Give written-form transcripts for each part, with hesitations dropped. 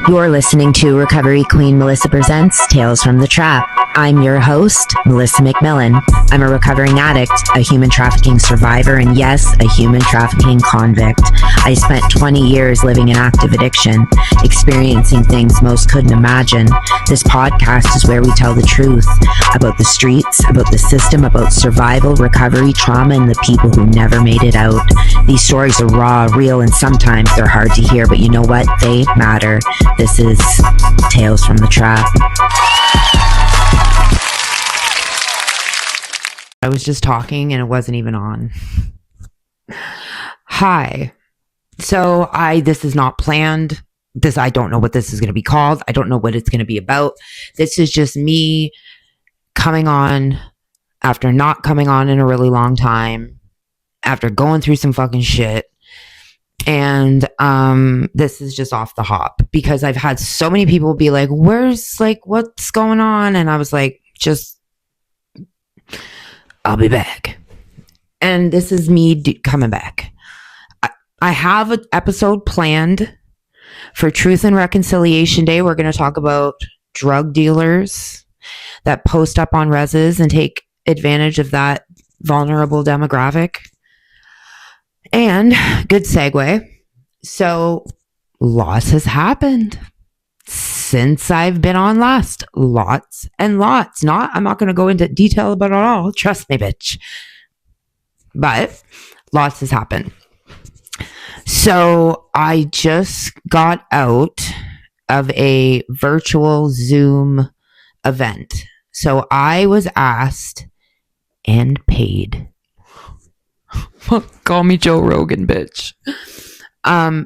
You're listening to Recovery Queen Melissa Presents Tales from the Trap. I'm your host, Melissa McMillan. I'm a recovering addict, a human trafficking survivor, and yes, a human trafficking convict. I spent 20 years living in active addiction, experiencing things most couldn't imagine. This podcast is where we tell the truth about the streets, about the system, about survival, recovery, trauma, and the people who never made it out. These stories are raw, real, and sometimes they're hard to hear, but you know what? They matter. This is Tales from the Trap. I was just talking and it wasn't even on. Hi. So this is not planned. I don't know what this is going to be called. I don't know what it's going to be about. This is just me coming on after not coming on in a really long time, after going through some fucking shit. And this is just off the hop because I've had so many people be like, what's going on? And I was like, I'll be back. And this is me coming back. I have an episode planned for Truth and Reconciliation Day. We're going to talk about drug dealers that post up on reses and take advantage of that vulnerable demographic. And good segue. So lots has happened since I've been on last. Lots and lots. I'm not going to go into detail about it all. Trust me, bitch. But lots has happened. So I just got out of a virtual Zoom event. So I was asked and paid. Call me Joe Rogan, bitch. I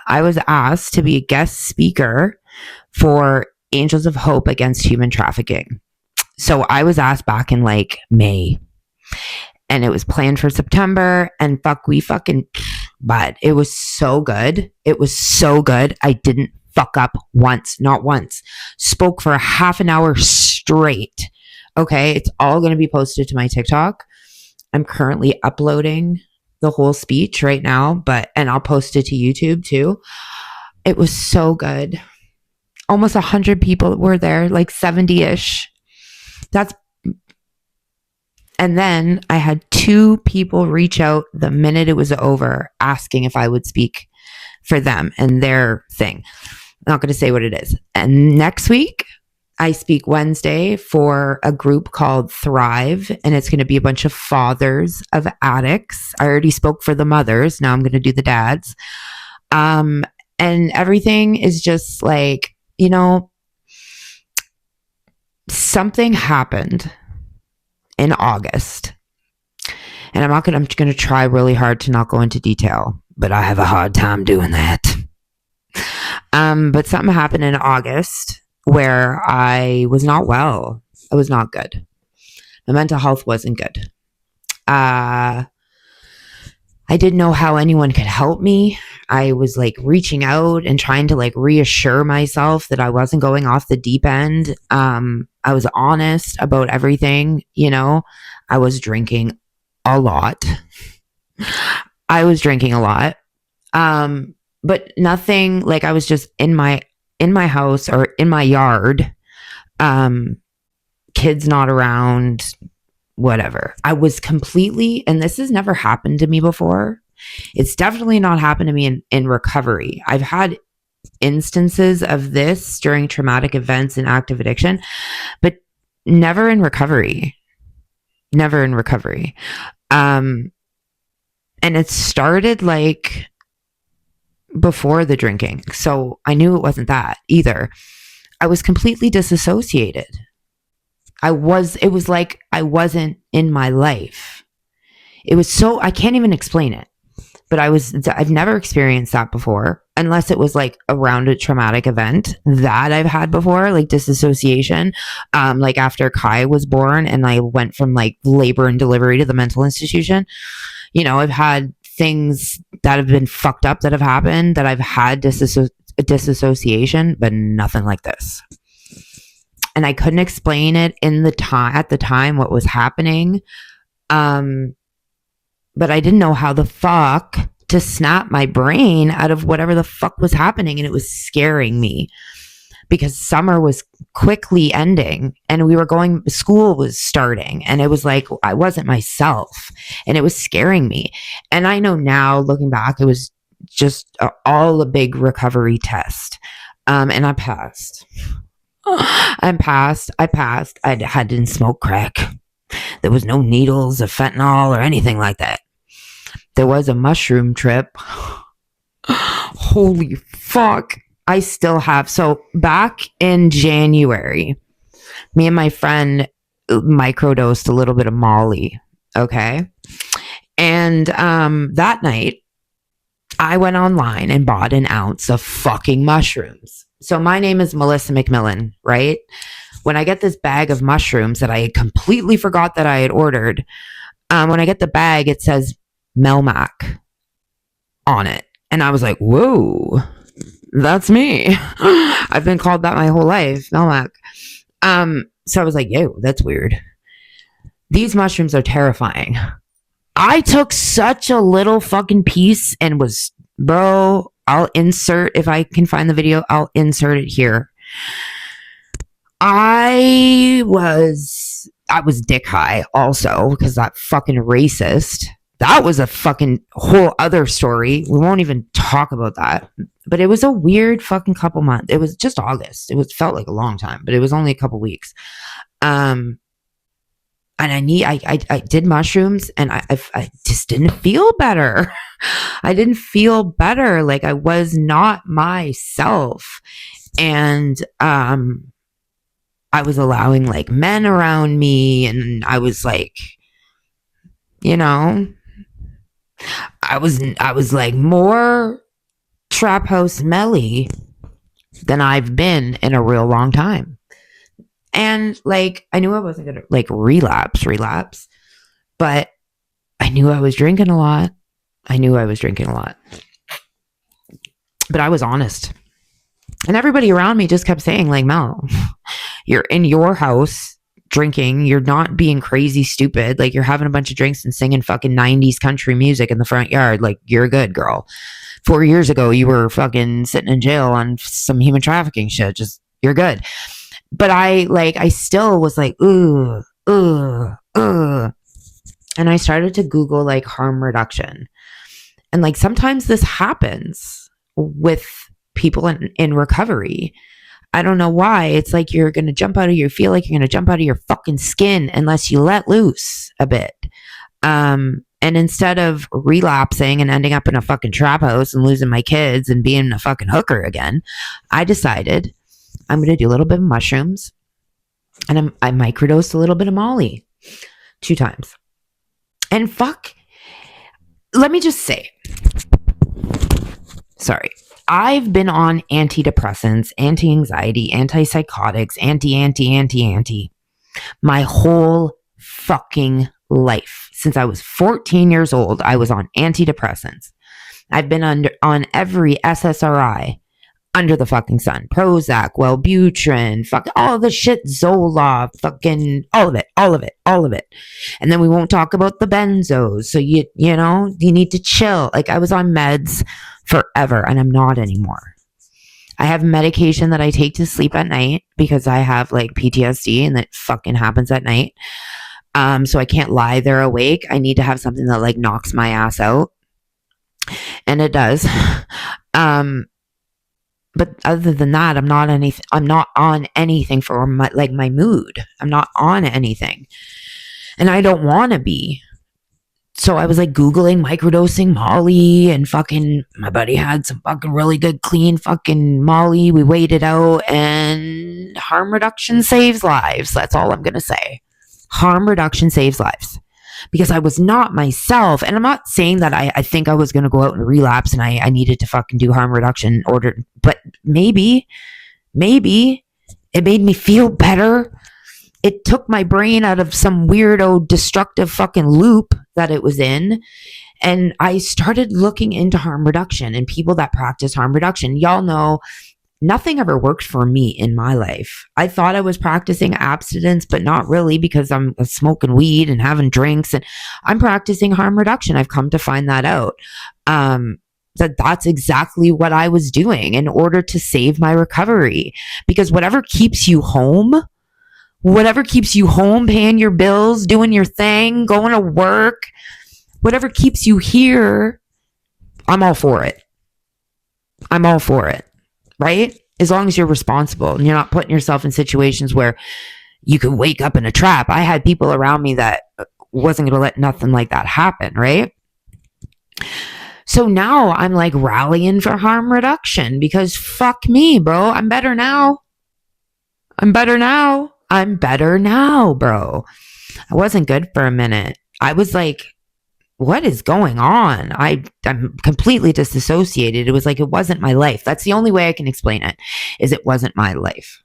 was asked to be a guest speaker for Angels of Hope Against Human Trafficking. So I was asked back in May, and it was planned for September, and but it was so good. It was so good. I didn't fuck up once, not once. Spoke for a half an hour straight. Okay, it's all going to be posted to my TikTok. I'm currently uploading the whole speech right now, and I'll post it to YouTube too. It was so good. Almost 100 people were there, 70-ish. And then I had 2 people reach out the minute it was over asking if I would speak for them and their thing. I'm not going to say what it is. And next week, I speak Wednesday for a group called Thrive, and it's going to be a bunch of fathers of addicts. I already spoke for the mothers. Now I'm going to do the dads. And everything is just something happened in August. And I'm going to try really hard to not go into detail, but I have a hard time doing that. But something happened in August where I was not well. I was not good. My mental health wasn't good. I didn't know how anyone could help me. I was reaching out and trying to reassure myself that I wasn't going off the deep end. I was honest about everything. I was drinking a lot. But nothing, I was just in my house or in my yard, kids not around, whatever. I was completely, and this has never happened to me before. It's definitely not happened to me in recovery. I've had instances of this during traumatic events and active addiction, but never in recovery. And it started before the drinking. So I knew it wasn't that either. I was completely disassociated. It was like I wasn't in my life. It was I can't even explain it, but I've never experienced that before, unless it was around a traumatic event that I've had before, disassociation. After Kai was born and I went from labor and delivery to the mental institution, I've had things that have been fucked up that have happened that I've had disassociation, but nothing like this. And I couldn't explain it at the time what was happening. But I didn't know how the fuck to snap my brain out of whatever the fuck was happening. And it was scaring me because summer was quickly ending and school was starting, and it was like I wasn't myself, and it was scaring me. And I know now, looking back, it was just all a big recovery test. And I passed. I passed. I didn't smoke crack. There was no needles of fentanyl or anything like that. There was a mushroom trip. Holy fuck. I still have. So back in January, me and my friend microdosed a little bit of Molly. Okay. And that night, I went online and bought an ounce of fucking mushrooms. So my name is Melissa McMillan, right? When I get this bag of mushrooms that I completely forgot that I had ordered, when I get the bag, it says Melmac on it. And I was like, whoa, that's me. I've been called that my whole life, Melmac. So I was like, yo, that's weird. These mushrooms are terrifying. I took such a little fucking piece and was, bro, I'll insert, if I can find the video, I'll insert it here. I was dick high also, because that fucking racist, that was a fucking whole other story. We won't even talk about that. But it was a weird fucking couple months. It was just August. It felt like a long time, but it was only a couple weeks. And I did mushrooms, and I just didn't feel better. I didn't feel better. Like I was not myself. And, I was allowing like men around me, and I was like, you know, I was like more trap house Melly than I've been in a real long time. And like, I knew I wasn't going to like relapse, but I knew I was drinking a lot. But I was honest. And everybody around me just kept saying like, Mel, you're in your house drinking. You're not being crazy stupid. Like you're having a bunch of drinks and singing fucking 90s country music in the front yard. Like you're good, girl. 4 years ago, you were fucking sitting in jail on some human trafficking shit. Just, you're good. But I still was like, ooh. And I started to Google like harm reduction. And like sometimes this happens with people in recovery. I don't know why. It's like you're going to feel like you're going to jump out of your fucking skin unless you let loose a bit. And instead of relapsing and ending up in a fucking trap house and losing my kids and being a fucking hooker again, I decided I'm going to do a little bit of mushrooms, and I microdosed a little bit of Molly 2 times. And fuck, let me just say, sorry, I've been on antidepressants, anti-anxiety, antipsychotics, anti my whole fucking life. Since I was 14 years old, I was on antidepressants. I've been on every SSRI under the fucking sun. Prozac, Wellbutrin, fuck all the shit, Zoloft, fucking all of it. And then we won't talk about the benzos. So you need to chill. Like I was on meds forever, and I'm not anymore. I have medication that I take to sleep at night because I have like PTSD and that fucking happens at night. So I can't lie there awake. I need to have something that like knocks my ass out. And it does. But other than that, I'm not on anything for my mood. I'm not on anything. And I don't want to be. So I was like Googling microdosing Molly, and fucking my buddy had some fucking really good clean fucking Molly. We weighed it out, and harm reduction saves lives. That's all I'm going to say. Harm reduction saves lives. Because I was not myself. And I'm not saying that I think I was going to go out and relapse and I needed to fucking do harm reduction order. But maybe it made me feel better. It took my brain out of some weirdo destructive fucking loop that it was in. And I started looking into harm reduction and people that practice harm reduction. Y'all know nothing ever worked for me in my life. I thought I was practicing abstinence, but not really, because I'm smoking weed and having drinks, and I'm practicing harm reduction. I've come to find that out. That's exactly what I was doing in order to save my recovery, because whatever keeps you home, paying your bills, doing your thing, going to work, whatever keeps you here, I'm all for it. Right? As long as you're responsible and you're not putting yourself in situations where you could wake up in a trap. I had people around me that wasn't going to let nothing like that happen, right? So now I'm like rallying for harm reduction, because fuck me, bro. I'm better now, bro. I wasn't good for a minute. I was like, what is going on? I'm completely disassociated. It was like, it wasn't my life. That's the only way I can explain it, is it wasn't my life.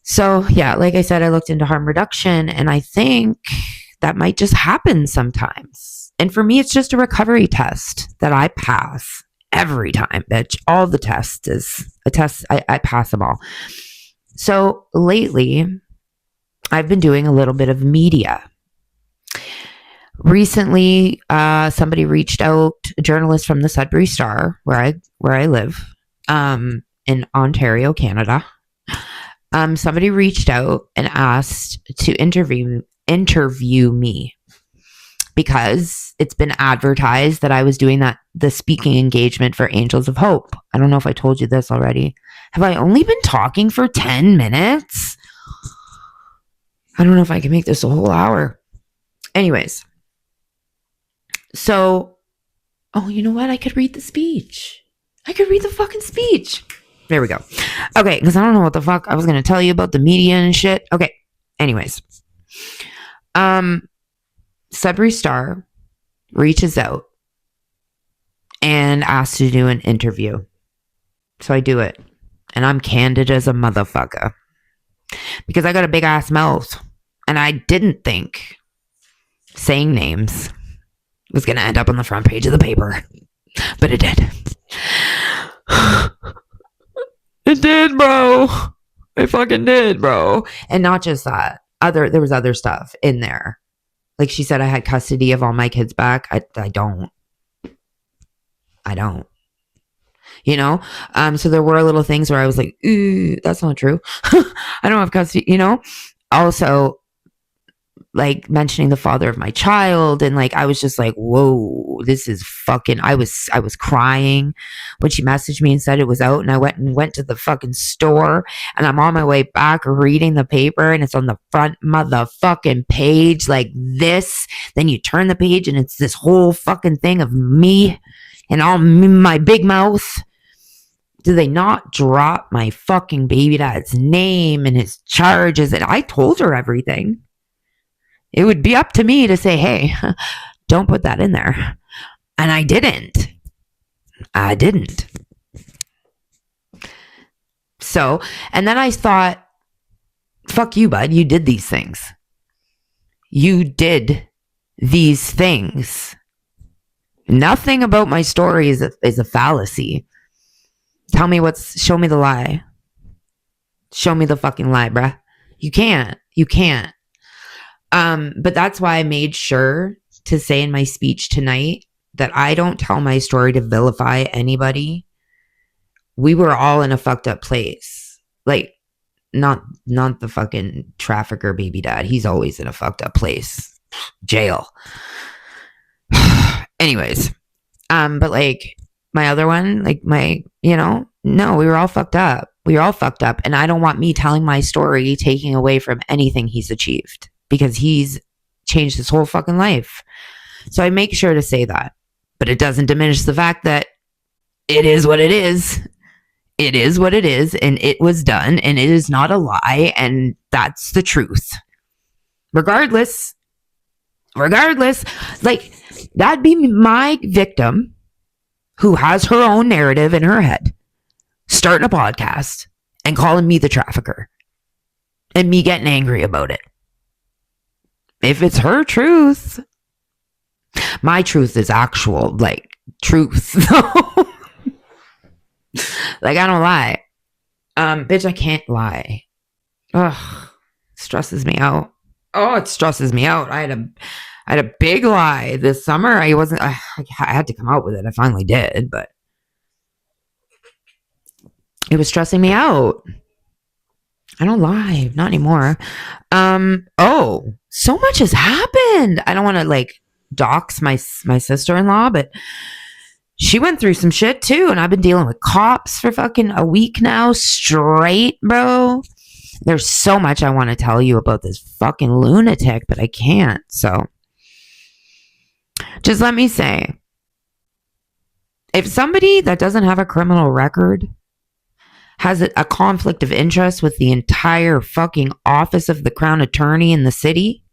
So yeah, like I said, I looked into harm reduction, and I think that might just happen sometimes. And for me, it's just a recovery test that I pass every time, bitch. All the tests is a test. I pass them all. So lately, I've been doing a little bit of media. Recently, somebody reached out, a journalist from the Sudbury Star, where I live, in Ontario, Canada. Somebody reached out and asked to interview me, because it's been advertised that I was doing the speaking engagement for Angels of Hope. I don't know if I told you this already. Have I only been talking for 10 minutes? I don't know if I can make this a whole hour. Anyways. So, you know what? I could read the speech. I could read the fucking speech. There we go. Okay, because I don't know what the fuck I was going to tell you about the media and shit. Okay, anyways. Sudbury Star reaches out and asks to do an interview. So I do it. And I'm candid as a motherfucker, because I got a big ass mouth. And I didn't think saying names was going to end up on the front page of the paper. But it did. It did, bro. It fucking did, bro. And not just that. There was other stuff in there. Like she said, I had custody of all my kids back. I don't. You know? So there were little things where I was like, ooh, that's not true. I don't have custody, you know? Also, like mentioning the father of my child, and like I was just like, whoa, this is fucking, I was crying when she messaged me and said it was out, and I went to the fucking store, and I'm on my way back reading the paper, and it's on the front motherfucking page like this. Then you turn the page and it's this whole fucking thing of me and all my big mouth. Do they not drop my fucking baby dad's name and his charges? And I told her everything. It would be up to me to say, hey, don't put that in there. And I didn't. So, and then I thought, fuck you, bud. You did these things. Nothing about my story is a fallacy. Show me the lie. Show me the fucking lie, bruh. You can't. But that's why I made sure to say in my speech tonight that I don't tell my story to vilify anybody. We were all in a fucked up place. Like, not the fucking trafficker baby dad. He's always in a fucked up place. Jail. Anyways. But like my other one, like no, we were all fucked up. And I don't want me telling my story taking away from anything he's achieved, because he's changed his whole fucking life. So I make sure to say that. But it doesn't diminish the fact that it is what it is. It is what it is, and it was done, and it is not a lie, and that's the truth. Regardless, like, that'd be my victim who has her own narrative in her head, starting a podcast and calling me the trafficker, and me getting angry about it. If it's her truth, my truth is actual, like, truth. Like, I don't lie. Bitch, I can't lie. Ugh, stresses me out. Oh, it stresses me out. I had a big lie this summer. I had to come out with it. I finally did, but it was stressing me out. I don't lie, not anymore. Oh, so much has happened. I don't want to like dox my sister-in-law, but she went through some shit too, and I've been dealing with cops for fucking a week now straight, bro. There's so much I want to tell you about this fucking lunatic, but I can't. So just let me say, if somebody that doesn't have a criminal record has a conflict of interest with the entire fucking office of the crown attorney in the city,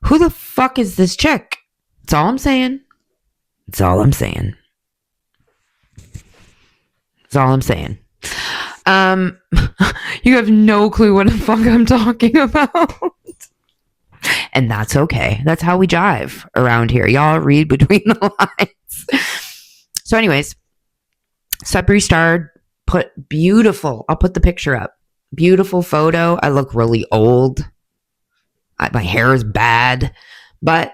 who the fuck is this chick? That's all I'm saying. That's all I'm saying. That's all I'm saying. You have no clue what the fuck I'm talking about. And that's okay. That's how we jive around here. Y'all read between the lines. So anyways, Sudbury Star put beautiful. I'll put the picture up. Beautiful photo. I look really old. My hair is bad, but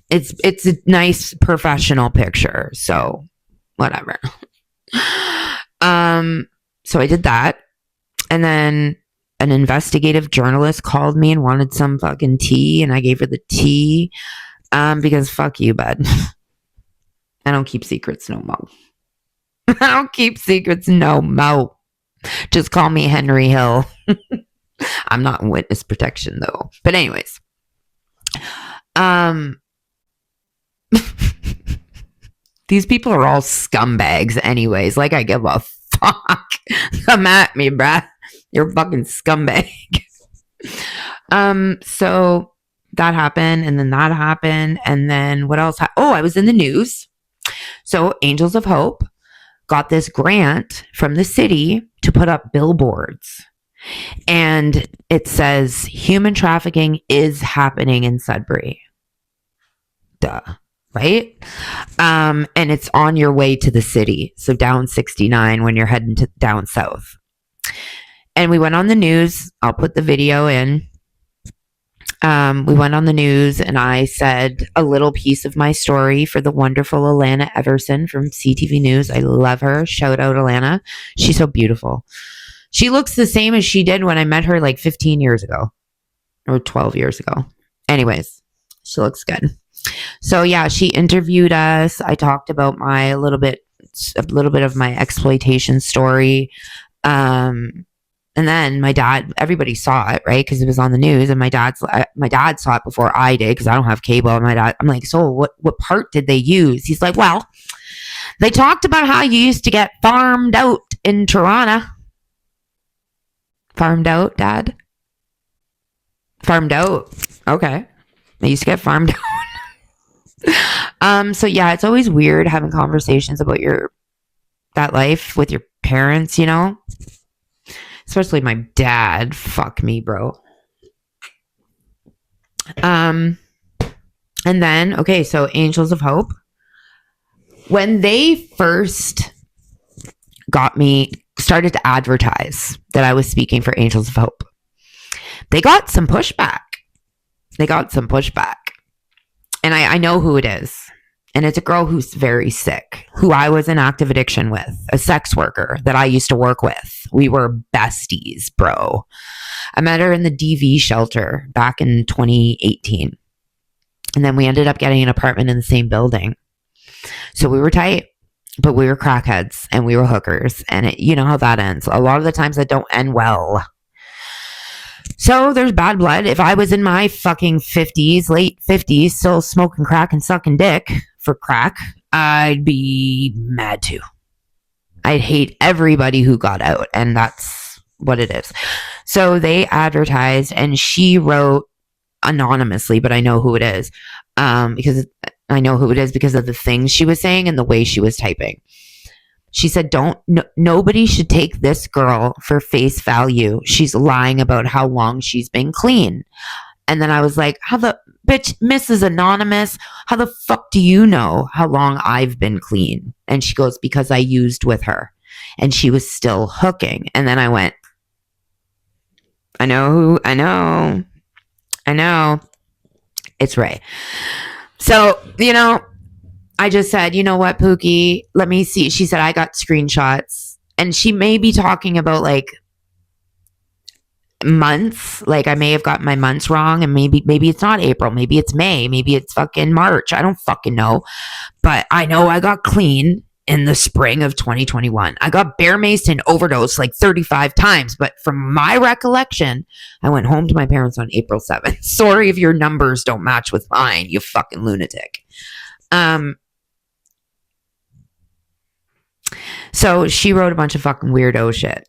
it's a nice professional picture. So whatever. So I did that. And then an investigative journalist called me and wanted some fucking tea, and I gave her the tea. Because fuck you, bud. I don't keep secrets no mo. I don't keep secrets no mo. Just call me Henry Hill. I'm not in witness protection though. But anyways. These people are all scumbags anyways. Like, I give a fuck. Come at me, bruh. You're a fucking scumbag. So that happened, and then that happened, and then what else? I was in the news. So Angels of Hope got this grant from the city to put up billboards. And it says human trafficking is happening in Sudbury. Duh. Right? And it's on your way to the city. So down 69 when you're heading to down south. And we went on the news. I'll put the video in. We went on the news, and I said a little piece of my story for the wonderful Alana Everson from CTV News. I love her. Shout out, Alana. She's so beautiful. She looks the same as she did when I met her like 15 years ago or 12 years ago. Anyways, she looks good. So yeah, she interviewed us. I talked about a little bit of my exploitation story. And then my dad, everybody saw it, right? Because it was on the news, and my dad saw it before I did because I don't have cable. And I'm like, so what part did they use? He's like, well, they talked about how you used to get farmed out in Toronto. Farmed out, Dad? Farmed out. Okay. I used to get farmed out. So yeah, it's always weird having conversations about that life with your parents, you know? Especially my dad. Fuck me, bro. And then, okay, so Angels of Hope. When they first started to advertise that I was speaking for Angels of Hope, they got some pushback. And I know who it is. And it's a girl who's very sick, who I was in active addiction with, a sex worker that I used to work with. We were besties, bro. I met her in the DV shelter back in 2018. And then we ended up getting an apartment in the same building. So we were tight, but we were crackheads and we were hookers. And you know how that ends. A lot of the times that don't end well. So there's bad blood. If I was in my fucking 50s, late 50s, still smoking crack and sucking dick for crack, I'd be mad too. I'd hate everybody who got out, and that's what it is. So they advertised, and she wrote anonymously, but I know who it is, because of the things she was saying and the way she was typing. She said, nobody should take this girl for face value. She's lying about how long she's been clean. And then I was like, how the bitch, Mrs. Anonymous, how the fuck do you know how long I've been clean? And she goes, because I used with her. and she was still hooking. And then I went, I know. It's Ray. So, I just said, you know what, Pookie, let me see. She said, I got screenshots. And she may be talking about like months. Like I may have got my months wrong, and maybe it's not April, maybe it's May, maybe it's fucking March. I don't fucking know. But I know I got clean in the spring of 2021. I got bear maced and overdosed like 35 times. But from my recollection, I went home to my parents on April 7th. Sorry if your numbers don't match with mine, you fucking lunatic. So she wrote a bunch of fucking weirdo shit.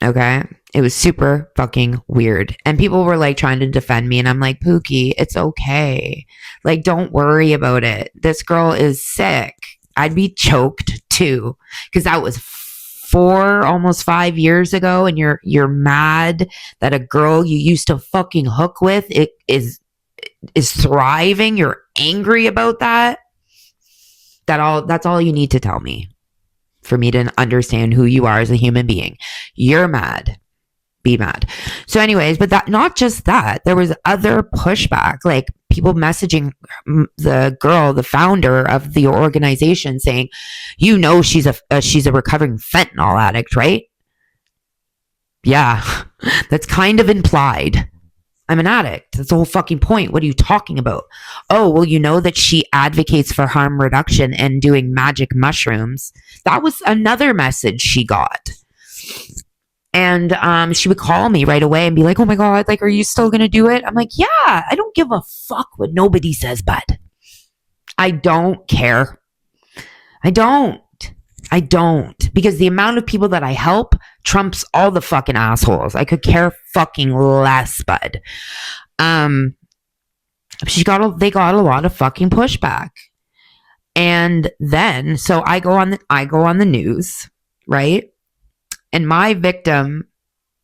Okay. It was super fucking weird. And people were like trying to defend me. And I'm like, Pookie, it's okay. Like, don't worry about it. This girl is sick. I'd be choked too. Because that was almost 5 years ago. And you're mad that a girl you used to fucking hook with is thriving. You're angry about that. That's all you need to tell me for me to understand who you are as a human being. You're mad. Be mad. So anyways, but not just that, there was other pushback, like people messaging the girl, the founder of the organization, saying, she's a recovering fentanyl addict, right? Yeah, that's kind of implied. I'm an addict. That's the whole fucking point. What are you talking about? Oh, well, you know that she advocates for harm reduction and doing magic mushrooms. That was another message she got. And she would call me right away and be like, oh my God, like, are you still going to do it? I'm like, yeah, I don't give a fuck what nobody says, bud. I don't care. I don't. Because the amount of people that I help trumps all the fucking assholes. I could care fucking less, bud. They got a lot of fucking pushback. And then, so I go on the news, right? And my victim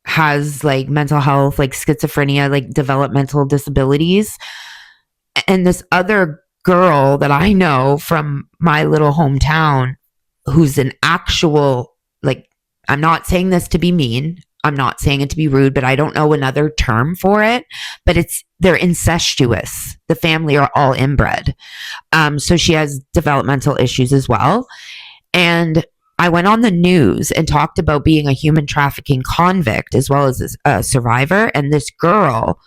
has like mental health, like schizophrenia, like developmental disabilities. And this other girl that I know from my little hometown, who's an actual, like, I'm not saying this to be mean. I'm not saying it to be rude, but I don't know another term for it, but they're incestuous. The family are all inbred. So she has developmental issues as well. And I went on the news and talked about being a human trafficking convict as well as a survivor. And this girl,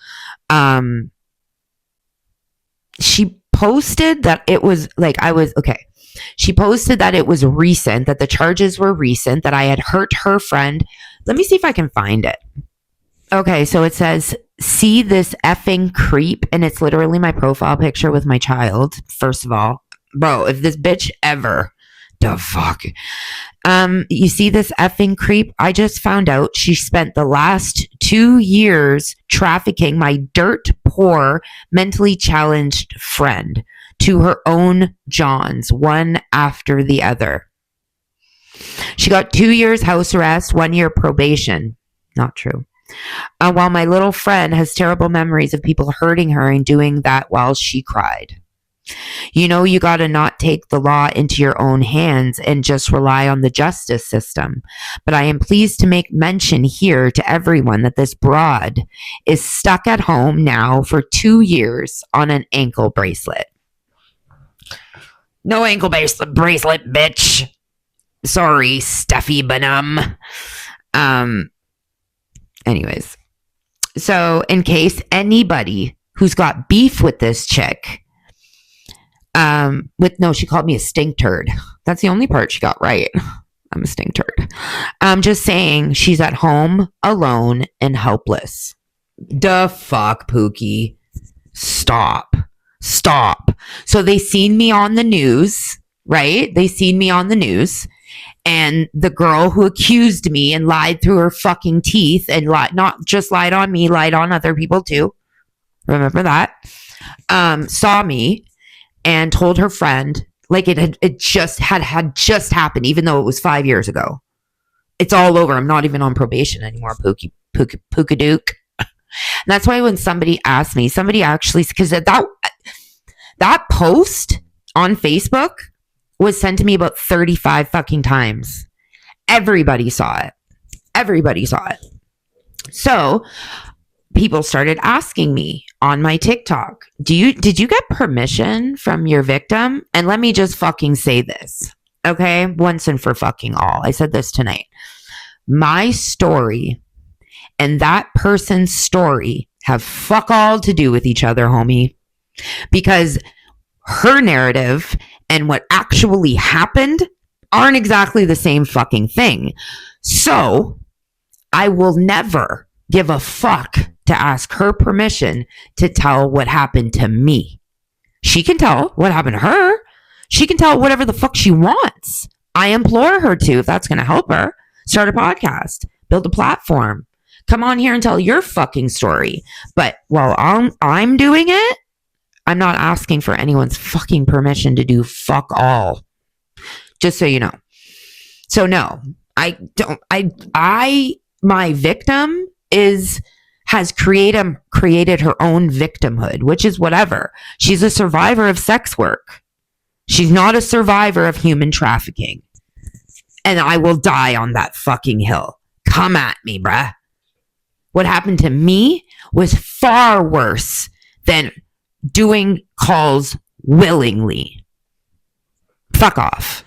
she posted that it was like, she posted that it was recent, that the charges were recent, that I had hurt her friend. Let me see if I can find it. Okay, so it says, see this effing creep. And it's literally my profile picture with my child. First of all, bro, if this bitch ever, the fuck. You see this effing creep? I just found out she spent the last 2 years trafficking my dirt poor, mentally challenged friend to her own Johns, one after the other. She got 2 years house arrest, 1 year probation. Not true. While my little friend has terrible memories of people hurting her and doing that while she cried. You gotta not take the law into your own hands and just rely on the justice system. But I am pleased to make mention here to everyone that this broad is stuck at home now for 2 years on an ankle bracelet. No ankle bracelet, bitch. Sorry, Steffi Benham. Anyways. So, in case anybody who's got beef with this chick, she called me a stink turd. That's the only part she got right. I'm a stink turd. I'm just saying she's at home, alone, and helpless. The fuck, Pookie. Stop. So they seen me on the news, right? They seen me on the news. And the girl who accused me and lied through her fucking teeth and not just lied on me, lied on other people too. Remember that? Saw me and told her friend, like it just had happened, even though it was 5 years ago. It's all over. I'm not even on probation anymore, Pookadook. And that's why when somebody asked me, somebody actually, because that post on Facebook was sent to me about 35 fucking times. Everybody saw it. Everybody saw it. So people started asking me on my TikTok, did you get permission from your victim? And let me just fucking say this, okay? Once and for fucking all. I said this tonight. My story and that person's story have fuck all to do with each other, homie. Because her narrative and what actually happened aren't exactly the same fucking thing. So I will never give a fuck to ask her permission to tell what happened to me. She can tell what happened to her. She can tell whatever the fuck she wants. I implore her to, if that's going to help her. Start a podcast, build a platform. Come on here and tell your fucking story. But while I'm doing it, I'm not asking for anyone's fucking permission to do fuck all. Just so you know. So no, I don't. My victim has created her own victimhood, which is whatever. She's a survivor of sex work. She's not a survivor of human trafficking. And I will die on that fucking hill. Come at me, bruh. What happened to me was far worse than doing calls willingly. Fuck off.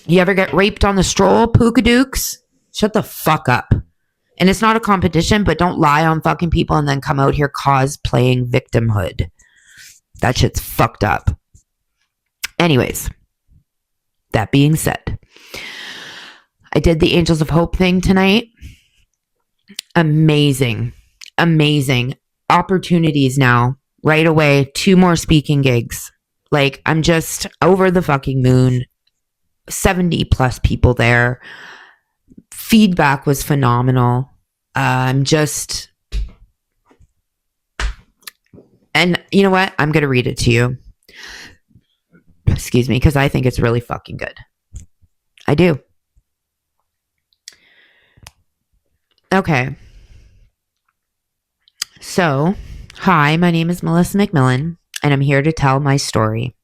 You ever get raped on the stroll, Pookadooks? Shut the fuck up. And it's not a competition, but don't lie on fucking people and then come out here cosplaying victimhood. That shit's fucked up. Anyways, that being said, I did the Angels of Hope thing tonight. Amazing. Amazing. Opportunities now. Right away. 2 more speaking gigs. Like, I'm just over the fucking moon. 70 plus people there. Feedback was phenomenal. And you know what? I'm going to read it to you. Excuse me, because I think it's really fucking good. I do. Okay. So, hi, my name is Melissa McMillan, and I'm here to tell my story.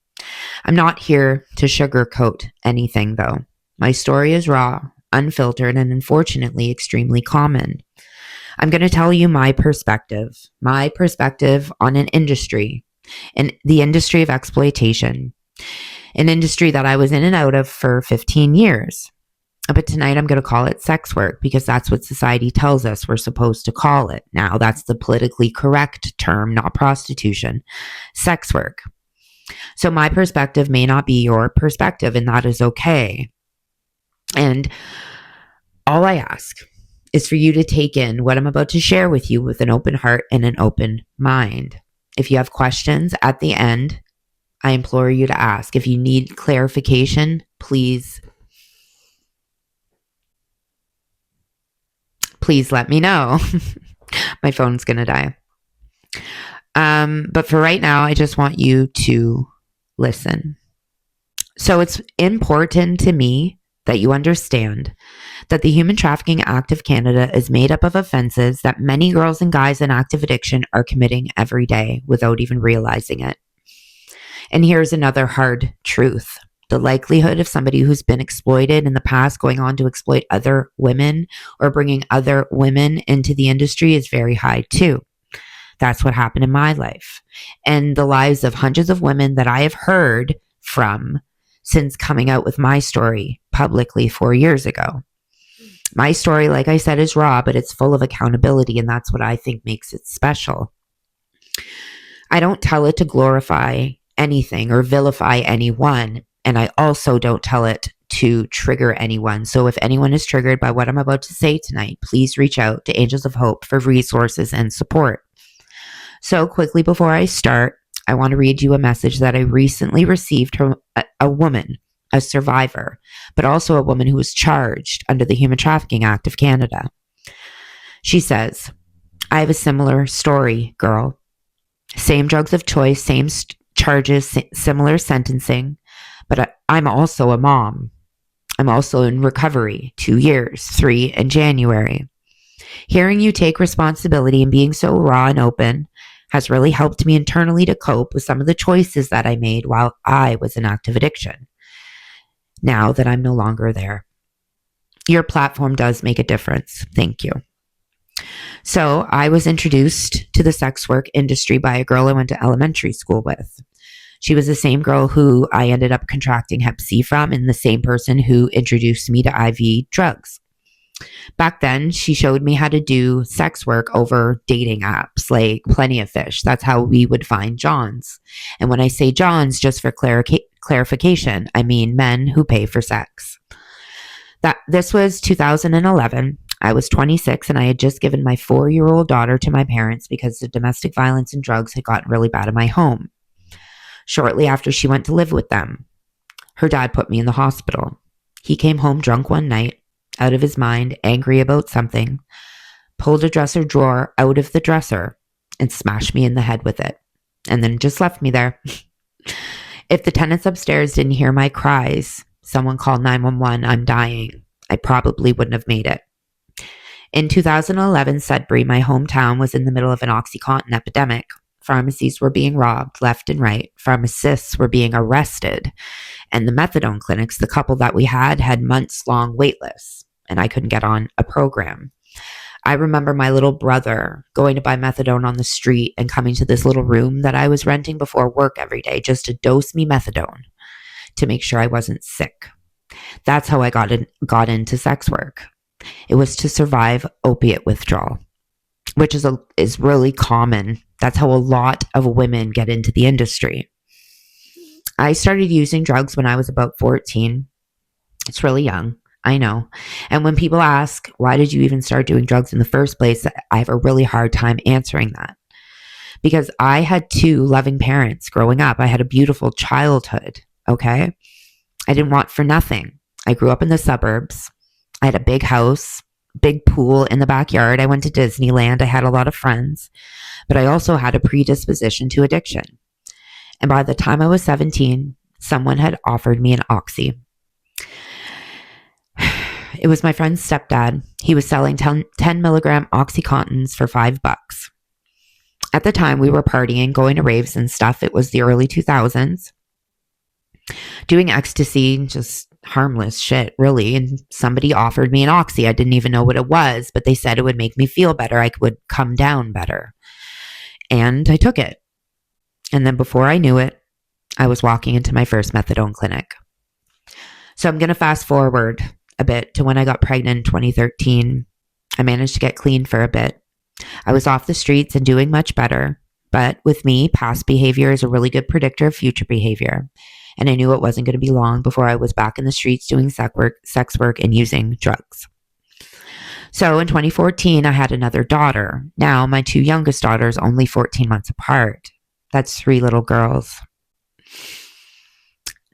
I'm not here to sugarcoat anything, though. My story is raw, unfiltered, and unfortunately extremely common. I'm going to tell you my perspective on an industry, and the industry of exploitation, an industry that I was in and out of for 15 years. But tonight I'm going to call it sex work because that's what society tells us we're supposed to call it. Now, that's the politically correct term, not prostitution. Sex work. So my perspective may not be your perspective, and that is okay. And all I ask is for you to take in what I'm about to share with you with an open heart and an open mind. If you have questions at the end, I implore you to ask. If you need clarification, please let me know. My phone's going to die. But for right now, I just want you to listen. So it's important to me that you understand that the Human Trafficking Act of Canada is made up of offenses that many girls and guys in active addiction are committing every day without even realizing it. And here's another hard truth. The likelihood of somebody who's been exploited in the past going on to exploit other women or bringing other women into the industry is very high too. That's what happened in my life and the lives of hundreds of women that I have heard from since coming out with my story publicly 4 years ago. My story, like I said, is raw, but it's full of accountability, and that's what I think makes it special. I don't tell it to glorify anything or vilify anyone, and I also don't tell it to trigger anyone. So if anyone is triggered by what I'm about to say tonight, please reach out to Angels of Hope for resources and support. So quickly before I start, I want to read you a message that I recently received from a woman, a survivor, but also a woman who was charged under the Human Trafficking Act of Canada. She says, I have a similar story, girl. Same drugs of choice, same charges, similar sentencing, but I'm also a mom. I'm also in recovery, 2 years, 3 in January. Hearing you take responsibility and being so raw and open has really helped me internally to cope with some of the choices that I made while I was in active addiction, now that I'm no longer there. Your platform does make a difference. Thank you. So I was introduced to the sex work industry by a girl I went to elementary school with. She was the same girl who I ended up contracting Hep C from, and the same person who introduced me to IV drugs. Back then, she showed me how to do sex work over dating apps like Plenty of Fish. That's how we would find Johns. And when I say Johns, just for clarification, I mean men who pay for sex. This was 2011. I was 26 and I had just given my 4-year-old daughter to my parents because the domestic violence and drugs had gotten really bad in my home. Shortly after she went to live with them, her dad put me in the hospital. He came home drunk one night, out of his mind, angry about something, pulled a dresser drawer out of the dresser and smashed me in the head with it, and then just left me there. If the tenants upstairs didn't hear my cries, someone called 911, I'm dying, I probably wouldn't have made it. In 2011, Sudbury, my hometown, was in the middle of an OxyContin epidemic. Pharmacies were being robbed left and right. Pharmacists were being arrested. And the methadone clinics, the couple that we had months-long wait lists, and I couldn't get on a program. I remember my little brother going to buy methadone on the street and coming to this little room that I was renting before work every day just to dose me methadone to make sure I wasn't sick. That's how I got into sex work. It was to survive opiate withdrawal, which is really common. That's how a lot of women get into the industry. I started using drugs when I was about 14. It's really young, I know. And when people ask, why did you even start doing drugs in the first place? I have a really hard time answering that. Because I had 2 loving parents growing up. I had a beautiful childhood, okay? I didn't want for nothing. I grew up in the suburbs. I had a big house, big pool in the backyard. I went to Disneyland. I had a lot of friends. But I also had a predisposition to addiction. And by the time I was 17, someone had offered me an Oxy. It was my friend's stepdad. He was selling 10 milligram OxyContins for $5. At the time, we were partying, going to raves and stuff. It was the early 2000s. Doing ecstasy, just harmless shit, really. And somebody offered me an Oxy. I didn't even know what it was, but they said it would make me feel better. I would come down better. And I took it. And then before I knew it, I was walking into my first methadone clinic. So I'm going to fast forward a bit to when I got pregnant in 2013. I managed to get clean for a bit. I was off the streets and doing much better. But with me, past behavior is a really good predictor of future behavior. And I knew it wasn't going to be long before I was back in the streets doing sex work and using drugs. So in 2014, I had another daughter. Now my 2 youngest daughters only 14 months apart. That's 3 little girls.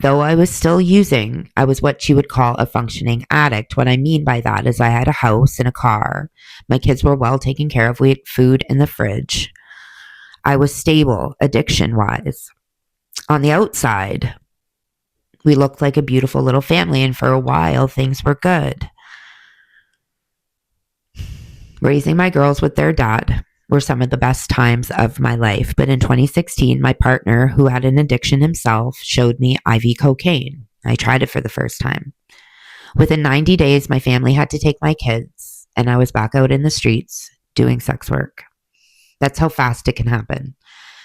Though I was still using, I was what you would call a functioning addict. What I mean by that is I had a house and a car. My kids were well taken care of. We had food in the fridge. I was stable, addiction-wise. On the outside, we looked like a beautiful little family, and for a while, things were good. Raising my girls with their dad were some of the best times of my life. But in 2016, my partner, who had an addiction himself, showed me IV cocaine. I tried it for the first time. Within 90 days, my family had to take my kids, and I was back out in the streets doing sex work. That's how fast it can happen.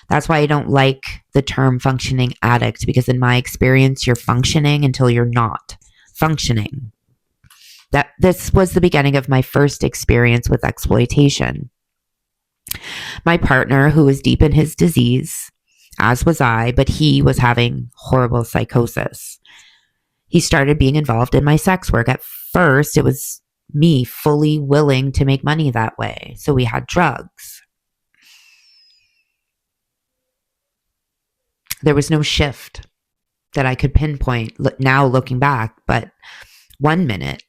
That's why I don't like the term functioning addict, because in my experience, you're functioning until you're not functioning. This was the beginning of my first experience with exploitation. My partner, who was deep in his disease, as was I, but he was having horrible psychosis. He started being involved in my sex work. At first, it was me fully willing to make money that way. So we had drugs. There was no shift that I could pinpoint now looking back, but one minute,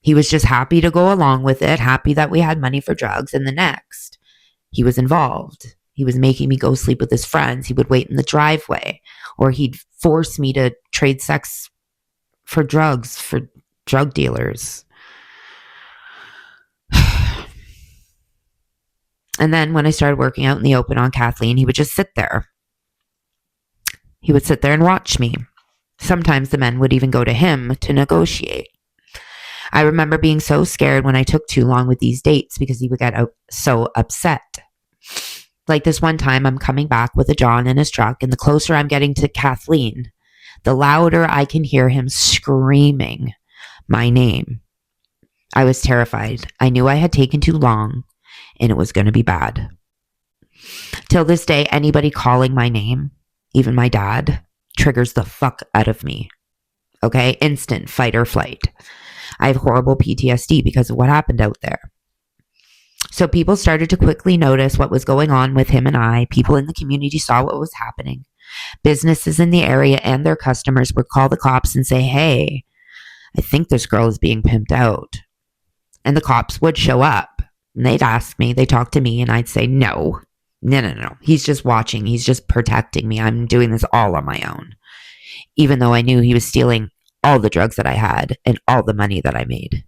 he was just happy to go along with it, happy that we had money for drugs, and the next, he was involved. He was making me go sleep with his friends. He would wait in the driveway, or he'd force me to trade sex for drugs, for drug dealers. And then when I started working out in the open on Kathleen, he would just sit there. He would sit there and watch me. Sometimes the men would even go to him to negotiate. I remember being so scared when I took too long with these dates because he would get so upset. Like this one time, I'm coming back with a John in his truck, and the closer I'm getting to Kathleen, the louder I can hear him screaming my name. I was terrified. I knew I had taken too long, and it was going to be bad. Till this day, anybody calling my name, even my dad, triggers the fuck out of me. Okay? Instant fight or flight. I have horrible PTSD because of what happened out there. So people started to quickly notice what was going on with him and I. People in the community saw what was happening. Businesses in the area and their customers would call the cops and say, hey, I think this girl is being pimped out. And the cops would show up and they'd ask me, they talk to me, and I'd say, no. He's just watching. He's just protecting me. I'm doing this all on my own. Even though I knew he was stealing all the drugs that I had and all the money that I made.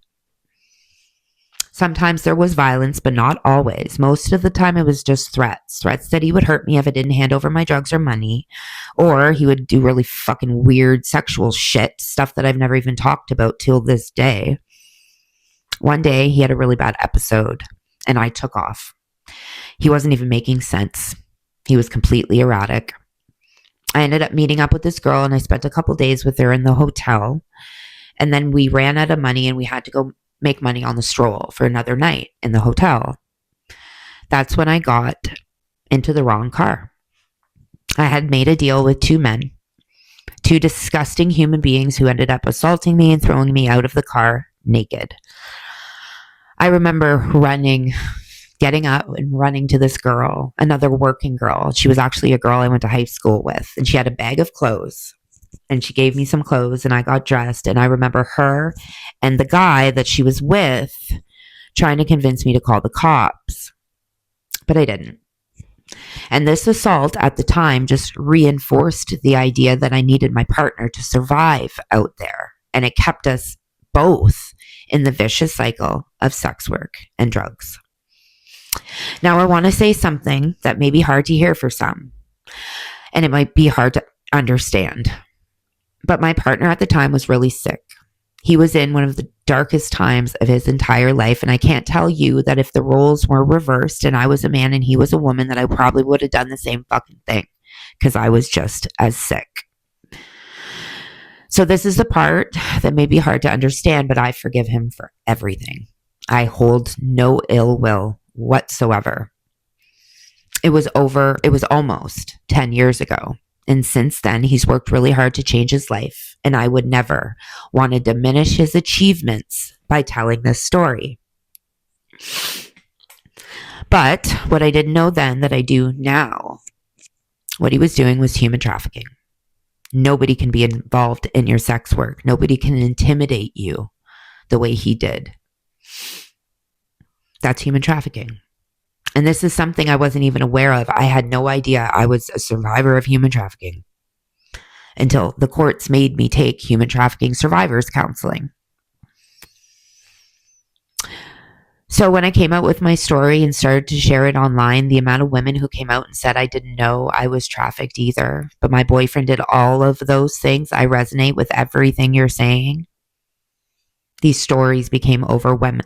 Sometimes there was violence, but not always. Most of the time it was just threats that he would hurt me if I didn't hand over my drugs or money, or he would do really fucking weird sexual shit, stuff that I've never even talked about till this day. One day he had a really bad episode and I took off. He wasn't even making sense. He was completely erratic. I ended up meeting up with this girl and I spent a couple days with her in the hotel. And then we ran out of money and we had to go make money on the stroll for another night in the hotel. That's when I got into the wrong car. I had made a deal with two men, two disgusting human beings who ended up assaulting me and throwing me out of the car naked. I remember getting up and running to this girl, another working girl. She was actually a girl I went to high school with, and she had a bag of clothes, and she gave me some clothes, and I got dressed, and I remember her and the guy that she was with trying to convince me to call the cops, but I didn't. And this assault at the time just reinforced the idea that I needed my partner to survive out there, and it kept us both in the vicious cycle of sex work and drugs. Now, I want to say something that may be hard to hear for some, and it might be hard to understand. But my partner at the time was really sick. He was in one of the darkest times of his entire life, and I can't tell you that if the roles were reversed and I was a man and he was a woman, that I probably would have done the same fucking thing, because I was just as sick. So this is the part that may be hard to understand, but I forgive him for everything. I hold no ill will whatsoever. It was almost 10 years ago. And since then, he's worked really hard to change his life. And I would never want to diminish his achievements by telling this story. But what I didn't know then that I do now, what he was doing was human trafficking. Nobody can be involved in your sex work. Nobody can intimidate you the way he did. That's human trafficking. And this is something I wasn't even aware of. I had no idea I was a survivor of human trafficking until the courts made me take human trafficking survivors counseling. So when I came out with my story and started to share it online, the amount of women who came out and said I didn't know I was trafficked either, but my boyfriend did all of those things. I resonate with everything you're saying. These stories became overwhelming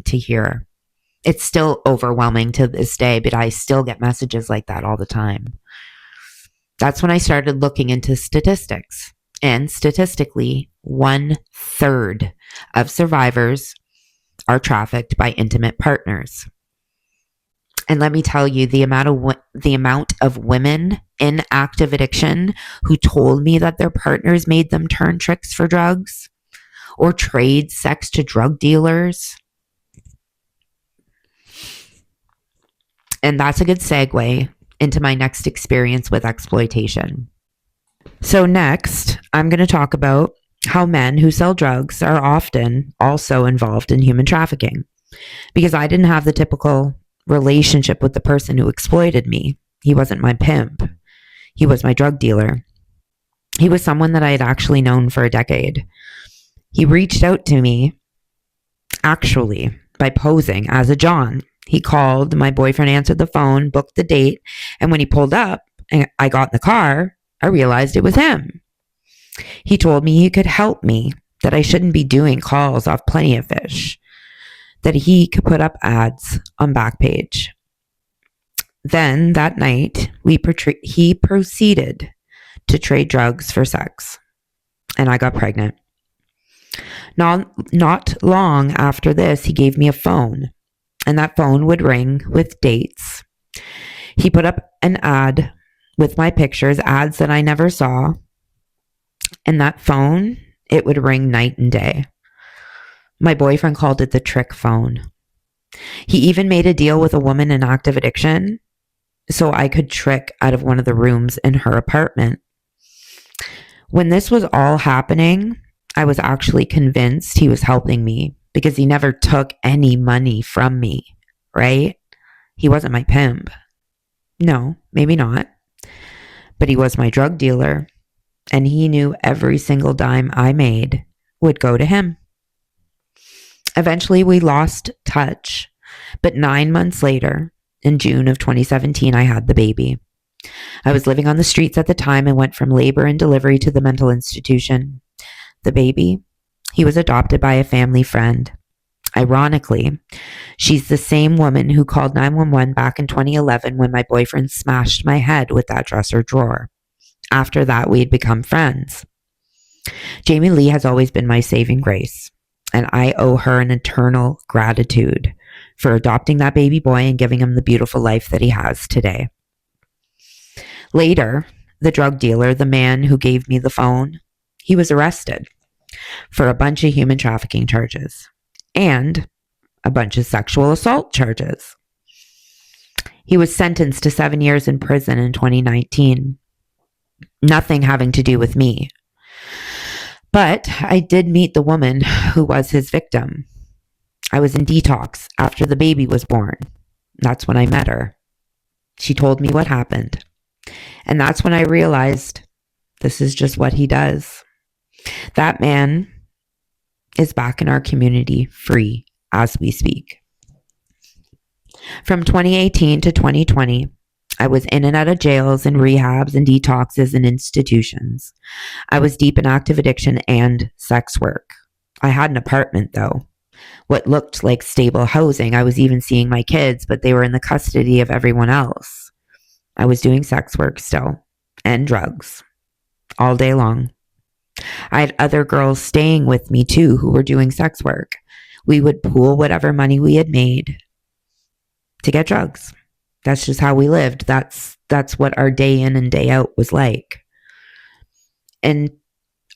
to hear. It's still overwhelming to this day, but I still get messages like that all the time. That's when I started looking into statistics. And statistically, 1/3 of survivors are trafficked by intimate partners. And let me tell you, the amount of women in active addiction who told me that their partners made them turn tricks for drugs or trade sex to drug dealers. And that's a good segue into my next experience with exploitation. So next, I'm going to talk about how men who sell drugs are often also involved in human trafficking. Because I didn't have the typical relationship with the person who exploited me. He wasn't my pimp. He was my drug dealer. He was someone that I had actually known for a decade. He reached out to me, actually, by posing as a John. He called, my boyfriend answered the phone, booked the date, and when he pulled up and I got in the car, I realized it was him. He told me he could help me, that I shouldn't be doing calls off Plenty of Fish, that he could put up ads on Backpage. Then that night, he proceeded to trade drugs for sex, and I got pregnant. Not long after this, he gave me a phone, and that phone would ring with dates. He put up an ad with my pictures, ads that I never saw, and that phone, it would ring night and day. My boyfriend called it the trick phone. He even made a deal with a woman in active addiction so I could trick out of one of the rooms in her apartment. When this was all happening, I was actually convinced he was helping me because he never took any money from me, right? He wasn't my pimp. No, maybe not. But he was my drug dealer, and he knew every single dime I made would go to him. Eventually, we lost touch, but 9 months later, in June of 2017, I had the baby. I was living on the streets at the time and went from labor and delivery to the mental institution. The baby, he was adopted by a family friend. Ironically, she's the same woman who called 911 back in 2011 when my boyfriend smashed my head with that dresser drawer. After that, we had become friends. Jamie Lee has always been my saving grace, and I owe her an eternal gratitude for adopting that baby boy and giving him the beautiful life that he has today. Later, the drug dealer, the man who gave me the phone, he was arrested for a bunch of human trafficking charges and a bunch of sexual assault charges. He was sentenced to 7 years in prison in 2019. Nothing having to do with me. But I did meet the woman who was his victim. I was in detox after the baby was born. That's when I met her. She told me what happened. And that's when I realized this is just what he does. That man is back in our community free as we speak. From 2018 to 2020, I was in and out of jails and rehabs and detoxes and institutions. I was deep in active addiction and sex work. I had an apartment though, what looked like stable housing. I was even seeing my kids, but they were in the custody of everyone else. I was doing sex work still and drugs all day long. I had other girls staying with me too who were doing sex work. We would pool whatever money we had made to get drugs. That's just how we lived. That's what our day in and day out was like. In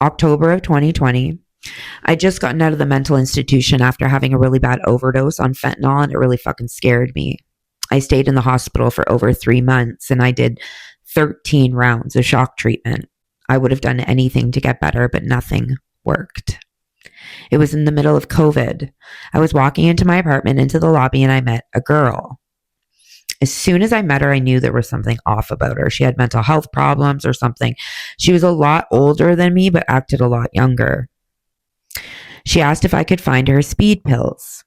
October of 2020, I just gotten out of the mental institution after having a really bad overdose on fentanyl, and it really fucking scared me. I stayed in the hospital for over 3 months, and I did 13 rounds of shock treatment. I would have done anything to get better, but nothing worked. It was in the middle of COVID. I was walking into my apartment, into the lobby, and I met a girl. As soon as I met her, I knew there was something off about her. She had mental health problems or something. She was a lot older than me, but acted a lot younger. She asked if I could find her speed pills,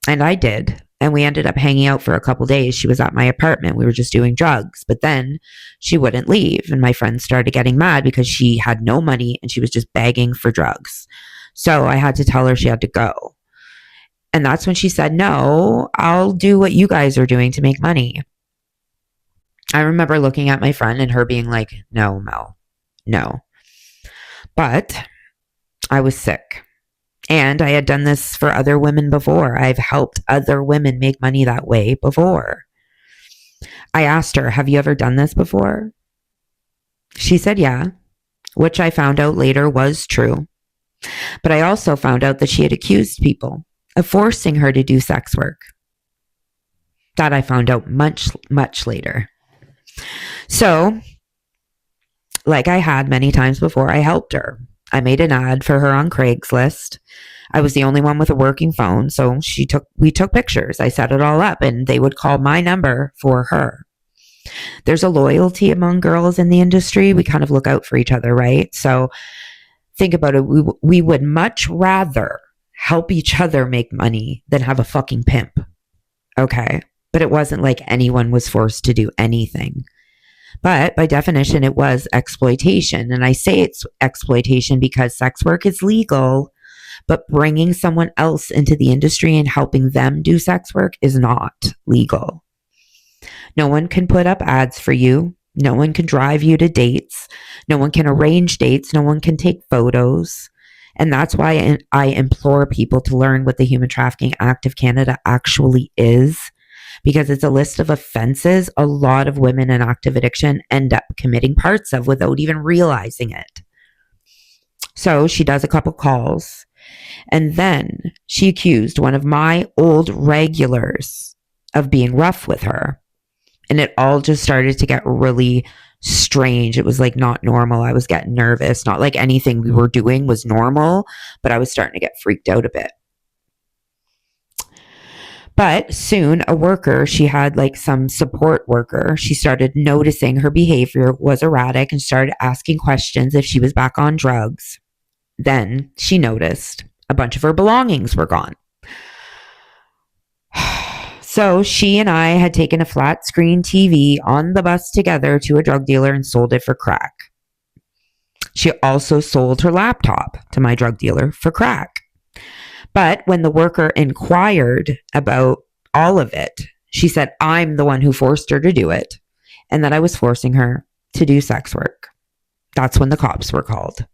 and I did. And we ended up hanging out for a couple days. She was at my apartment. We were just doing drugs, but then she wouldn't leave. And my friends started getting mad because she had no money and she was just begging for drugs. So I had to tell her she had to go. And that's when she said, no, I'll do what you guys are doing to make money. I remember looking at my friend and her being like, no, Mel, no. But I was sick. And I had done this for other women before. I've helped other women make money that way before. I asked her, have you ever done this before? She said, yeah, which I found out later was true. But I also found out that she had accused people of forcing her to do sex work. That I found out much, much later. So, like I had many times before, I helped her. I made an ad for her on Craigslist. I was the only one with a working phone, so we took pictures. I set it all up, and they would call my number for her. There's a loyalty among girls in the industry. We kind of look out for each other, right? So think about it. We would much rather help each other make money than have a fucking pimp. Okay? but it wasn't like anyone was forced to do anything. But by definition, it was exploitation. And I say it's exploitation because sex work is legal, but bringing someone else into the industry and helping them do sex work is not legal. No one can put up ads for you. No one can drive you to dates. No one can arrange dates. No one can take photos. And that's why I implore people to learn what the Human Trafficking Act of Canada actually is, because it's a list of offenses a lot of women in active addiction end up committing parts of without even realizing it. So she does a couple calls, and then she accused one of my old regulars of being rough with her. And it all just started to get really strange. It was like not normal. I was getting nervous. Not like anything we were doing was normal, but I was starting to get freaked out a bit. But soon a worker, she had like some support worker, she started noticing her behavior was erratic and started asking questions if she was back on drugs. Then she noticed a bunch of her belongings were gone. So she and I had taken a flat screen TV on the bus together to a drug dealer and sold it for crack. She also sold her laptop to my drug dealer for crack. But when the worker inquired about all of it, she said, I'm the one who forced her to do it, and that I was forcing her to do sex work. That's when the cops were called.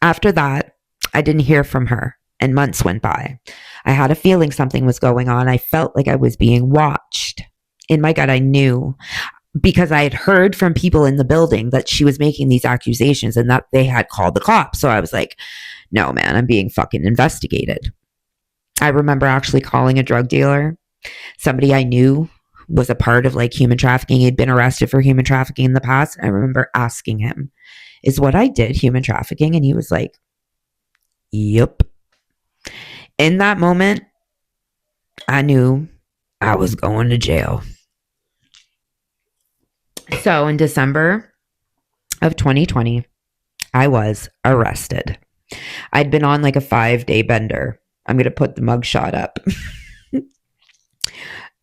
After that, I didn't hear from her, and months went by. I had a feeling something was going on. I felt like I was being watched. In my gut, I knew, because I had heard from people in the building that she was making these accusations and that they had called the cops. So I was like, no, man, I'm being fucking investigated. I remember actually calling a drug dealer. Somebody I knew was a part of like human trafficking. He'd been arrested for human trafficking in the past. I remember asking him, is what I did human trafficking? And he was like, yep. In that moment, I knew I was going to jail. So in December of 2020, I was arrested. I'd been on like a 5-day bender. I'm going to put the mugshot up.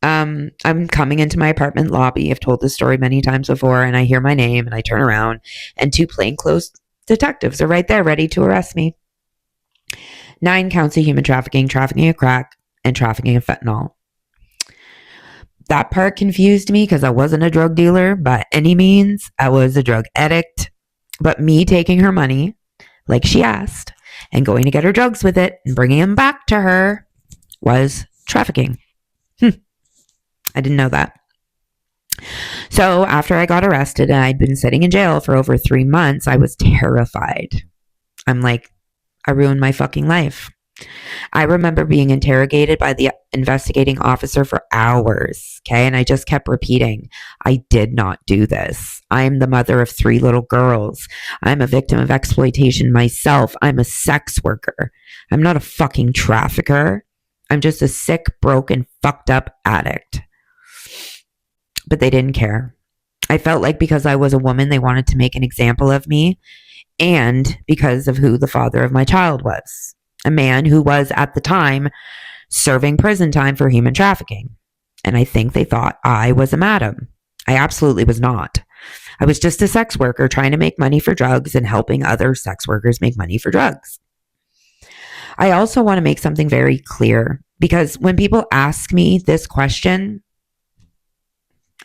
I'm coming into my apartment lobby. I've told this story many times before, and I hear my name and I turn around and 2 plainclothes detectives are right there ready to arrest me. 9 counts of human trafficking, trafficking of crack, and trafficking of fentanyl. That part confused me because I wasn't a drug dealer by any means. I was a drug addict. But me taking her money, like she asked, and going to get her drugs with it and bringing them back to her was trafficking. I didn't know that. So after I got arrested and I'd been sitting in jail for over 3 months, I was terrified. I'm like, I ruined my fucking life. I remember being interrogated by the investigating officer for hours, okay? And I just kept repeating, I did not do this. I'm the mother of 3 little girls. I'm a victim of exploitation myself. I'm a sex worker. I'm not a fucking trafficker. I'm just a sick, broken, fucked up addict. But they didn't care. I felt like because I was a woman, they wanted to make an example of me, and because of who the father of my child was. A man who was, at the time, serving prison time for human trafficking. And I think they thought I was a madam. I absolutely was not. I was just a sex worker trying to make money for drugs and helping other sex workers make money for drugs. I also want to make something very clear, because when people ask me this question,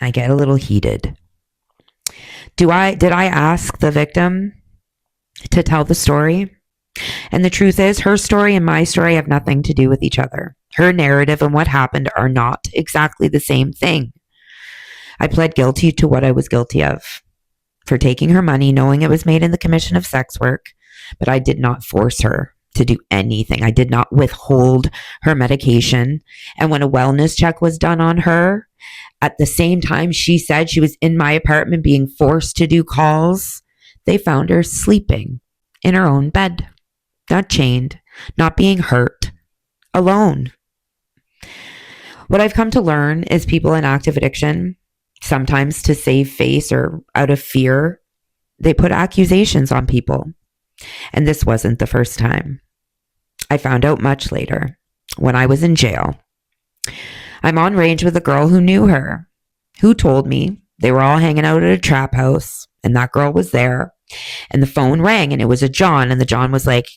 I get a little heated. Did I ask the victim to tell the story? And the truth is, her story and my story have nothing to do with each other. Her narrative and what happened are not exactly the same thing. I pled guilty to what I was guilty of, for taking her money, knowing it was made in the commission of sex work, but I did not force her to do anything. I did not withhold her medication. And when a wellness check was done on her, at the same time she said she was in my apartment being forced to do calls, they found her sleeping in her own bed. Not chained, not being hurt, alone. What I've come to learn is people in active addiction, sometimes to save face or out of fear, they put accusations on people. And this wasn't the first time. I found out much later, when I was in jail. I'm on range with a girl who knew her, who told me they were all hanging out at a trap house and that girl was there. And the phone rang and it was a John. And the John was like,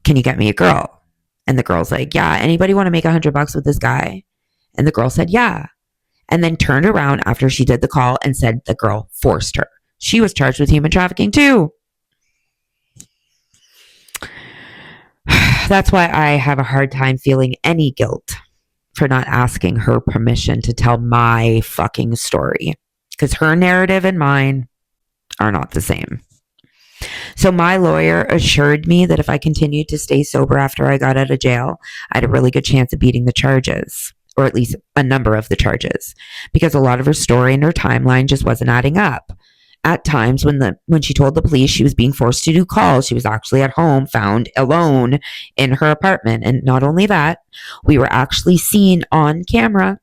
can you get me a girl? And the girl's like, yeah, anybody want to make $100 with this guy? And the girl said, yeah. And then turned around after she did the call and said the girl forced her. She was charged with human trafficking too. That's why I have a hard time feeling any guilt for not asking her permission to tell my fucking story. Because her narrative and mine are not the same. So my lawyer assured me that if I continued to stay sober after I got out of jail, I had a really good chance of beating the charges, or at least a number of the charges, because a lot of her story and her timeline just wasn't adding up. At times when she told the police she was being forced to do calls, she was actually at home, found alone in her apartment. And not only that, we were actually seen on camera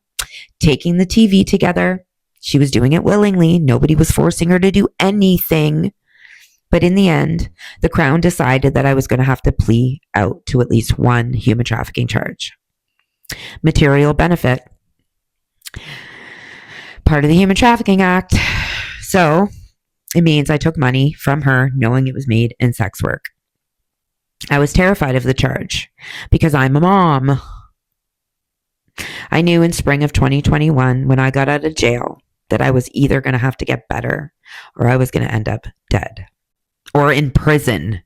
taking the TV together. She was doing it willingly. Nobody was forcing her to do anything. But in the end, the Crown decided that I was going to have to plea out to at least one human trafficking charge. Material benefit. Part of the Human Trafficking Act. So it means I took money from her knowing it was made in sex work. I was terrified of the charge because I'm a mom. I knew in spring of 2021 when I got out of jail that I was either going to have to get better or I was going to end up dead or in prison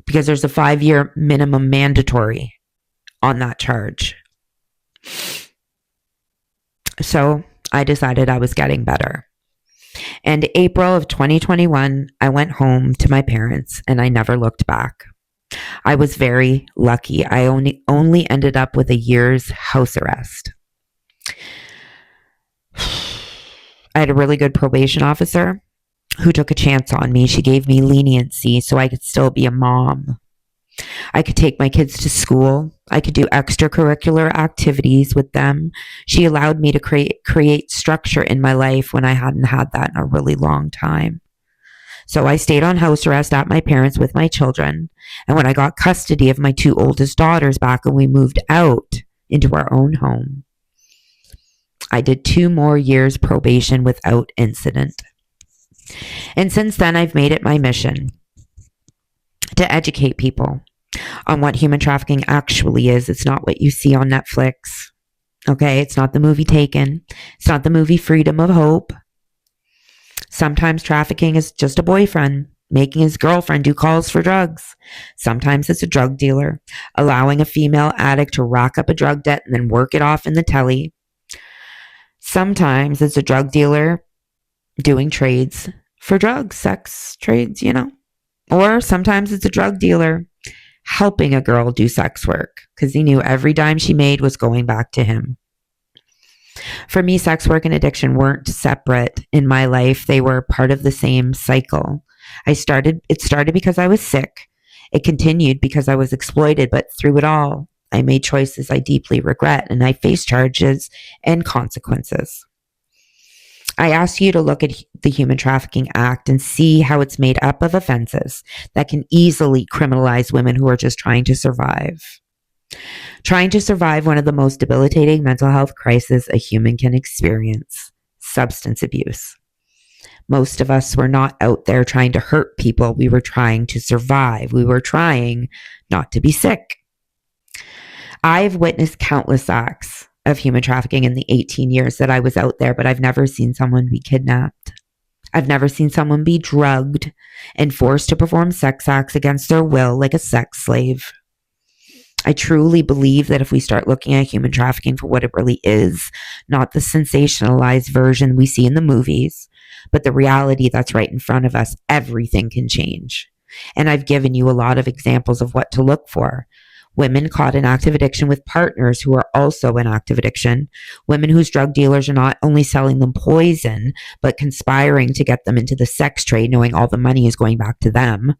because there's a 5-year minimum mandatory on that charge. So I decided I was getting better. And April of 2021, I went home to my parents and I never looked back. I was very lucky. I only ended up with a year's house arrest. I had a really good probation officer who took a chance on me. She gave me leniency so I could still be a mom. I could take my kids to school. I could do extracurricular activities with them. She allowed me to create structure in my life when I hadn't had that in a really long time. So I stayed on house arrest at my parents' with my children. And when I got custody of my 2 oldest daughters back and we moved out into our own home, I did 2 more years probation without incident. And since then, I've made it my mission to educate people on what human trafficking actually is. It's not what you see on Netflix. Okay, it's not the movie Taken. It's not the movie Freedom of Hope. Sometimes trafficking is just a boyfriend making his girlfriend do calls for drugs. Sometimes it's a drug dealer allowing a female addict to rack up a drug debt and then work it off in the telly. Sometimes it's a drug dealer doing trades for drugs, sex trades, Or sometimes it's a drug dealer helping a girl do sex work because he knew every dime she made was going back to him. For me, sex work and addiction weren't separate in my life. They were part of the same cycle. It started because I was sick. It continued because I was exploited, but through it all, I made choices I deeply regret and I faced charges and consequences. I ask you to look at the Human Trafficking Act and see how it's made up of offenses that can easily criminalize women who are just trying to survive. Trying to survive one of the most debilitating mental health crises a human can experience, substance abuse. Most of us were not out there trying to hurt people. We were trying to survive. We were trying not to be sick. I've witnessed countless acts of human trafficking in the 18 years that I was out there, but I've never seen someone be kidnapped. I've never seen someone be drugged and forced to perform sex acts against their will like a sex slave. I truly believe that if we start looking at human trafficking for what it really is, not the sensationalized version we see in the movies, but the reality that's right in front of us, everything can change. And I've given you a lot of examples of what to look for. Women caught in active addiction with partners who are also in active addiction. Women whose drug dealers are not only selling them poison, but conspiring to get them into the sex trade, knowing all the money is going back to them.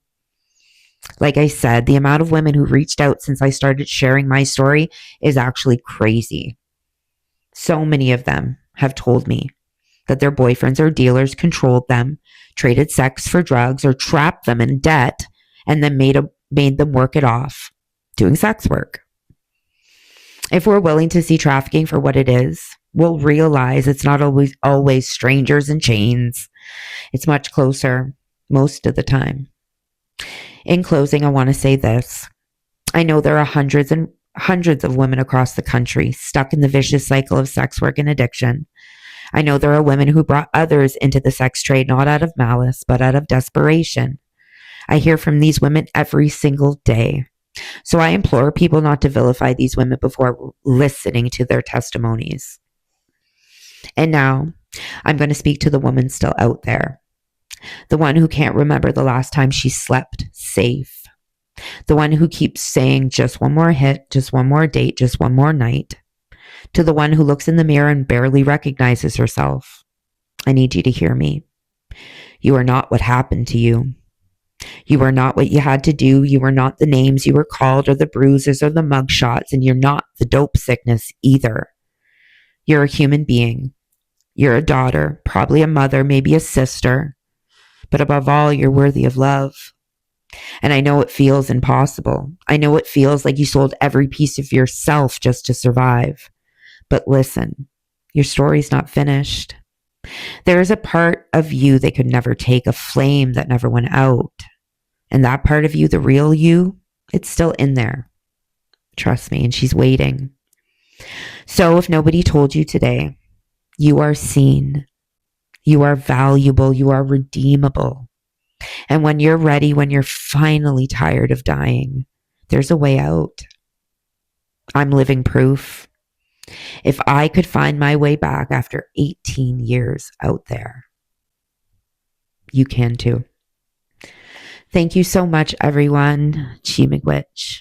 Like I said, the amount of women who reached out since I started sharing my story is actually crazy. So many of them have told me that their boyfriends or dealers controlled them, traded sex for drugs, or trapped them in debt, and then made them work it off doing sex work. If we're willing to see trafficking for what it is, we'll realize it's not always strangers in chains. It's much closer most of the time. In closing, I want to say this. I know there are hundreds and hundreds of women across the country stuck in the vicious cycle of sex work and addiction. I know there are women who brought others into the sex trade not out of malice, but out of desperation. I hear from these women every single day. So I implore people not to vilify these women before listening to their testimonies. And now I'm going to speak to the woman still out there, the one who can't remember the last time she slept safe, the one who keeps saying just one more hit, just one more date, just one more night, to the one who looks in the mirror and barely recognizes herself. I need you to hear me. You are not what happened to you. You are not what you had to do. You are not the names you were called or the bruises or the mug shots, and you're not the dope sickness either. You're a human being. You're a daughter, probably a mother, maybe a sister, but above all, you're worthy of love. And I know it feels impossible. I know it feels like you sold every piece of yourself just to survive. But listen, your story's not finished. There is a part of you they could never take, a flame that never went out. And that part of you, the real you, it's still in there. Trust me, and she's waiting. So if nobody told you today, you are seen. You are valuable. You are redeemable. And when you're ready, when you're finally tired of dying, there's a way out. I'm living proof. If I could find my way back after 18 years out there, you can too. Thank you so much, everyone. Chi Miigwech.